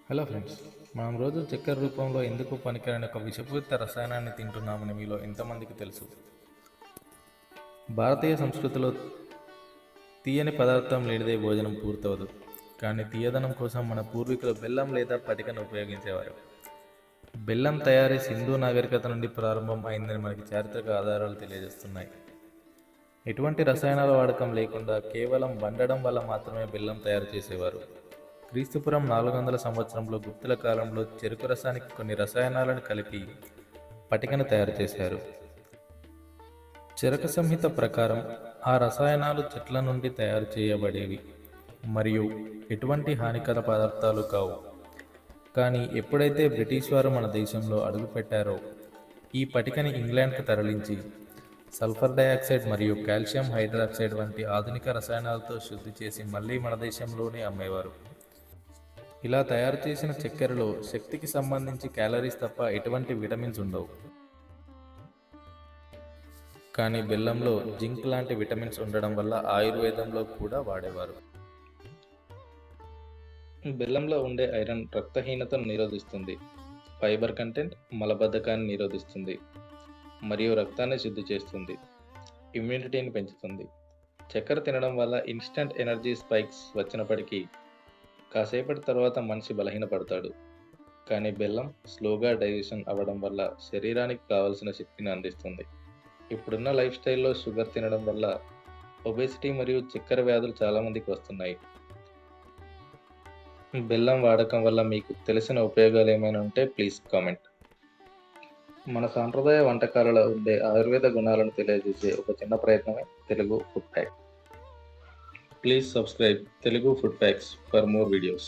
Hello friends, మనం రోజు చక్కెర రూపంలో ఎందుకు పనికిరాని ఒక విషపూరిత రసాయనాన్ని తింటున్నామని మీలో ఎంతమందికి తెలుసు? భారతీయ సంస్కృతిలో తీయని పదార్థం లేనిదే భోజనం పూర్తవదు. కానీ తీయదనం కోసం మన పూర్వీకులు బెల్లం లేదా పటికను ఉపయోగించేవారు. బెల్లం తయారీ సింధు నాగరికత నుండి ప్రారంభం అయిందని మనకి చారిత్రక ఆధారాలు తెలియజేస్తున్నాయి. ఎటువంటి రసాయనాల వాడకం లేకుండా కేవలం వండడం వల్ల మాత్రమే బెల్లం తయారు చేసేవారు. క్రీస్తుపురం 400 సంవత్సరంలో గుప్తుల కాలంలో చెరుకు రసానికి కొన్ని రసాయనాలను కలిపి పటికను తయారు చేశారు. చరక సంహిత ప్రకారం ఆ రసాయనాలు చెట్ల నుండి తయారు చేయబడేవి మరియు ఎటువంటి హానికర పదార్థాలు కావు. కానీ ఎప్పుడైతే బ్రిటిష్ వారు మన దేశంలో అడుగుపెట్టారో ఈ పటికని ఇంగ్లాండ్కి తరలించి సల్ఫర్ డయాక్సైడ్ మరియు కాల్షియం హైడ్రాక్సైడ్ వంటి ఆధునిక రసాయనాలతో శుద్ధి చేసి మళ్ళీ మన దేశంలోనే అమ్మేవారు. ఇలా తయారు చేసిన చక్కెరలో శక్తికి సంబంధించి క్యాలరీస్ తప్ప ఎటువంటి విటమిన్స్ ఉండవు. కానీ బెల్లంలో జింక్ లాంటి విటమిన్స్ ఉండడం వల్ల ఆయుర్వేదంలో కూడా వాడేవారు. బెల్లంలో ఉండే ఐరన్ రక్తహీనతను నిరోధిస్తుంది, ఫైబర్ కంటెంట్ మలబద్ధకాన్ని నిరోధిస్తుంది మరియు రక్తాన్ని శుద్ధి చేస్తుంది, ఇమ్యూనిటీని పెంచుతుంది. చక్కెర తినడం వల్ల ఇన్స్టంట్ ఎనర్జీ స్పైక్స్ వచ్చినప్పటికీ కాసేపటి తర్వాత మనిషి బలహీనపడతాడు. కానీ బెల్లం స్లోగా డైజెషన్ అవ్వడం వల్ల శరీరానికి కావలసిన శక్తిని అందిస్తుంది. ఇప్పుడున్న లైఫ్ స్టైల్లో షుగర్ తినడం వల్ల ఒబేసిటీ మరియు చక్కెర వ్యాధులు చాలామందికి వస్తున్నాయి. బెల్లం వాడకం వల్ల మీకు తెలిసిన ఉపయోగాలు ఏమైనా ఉంటే ప్లీజ్ కామెంట్. మన సాంప్రదాయ వంటకాలలో ఉండే ఆయుర్వేద గుణాలను తెలియజేసే ఒక చిన్న ప్రయత్నమే Telugu food pack. Please subscribe Telugu food packs for more videos.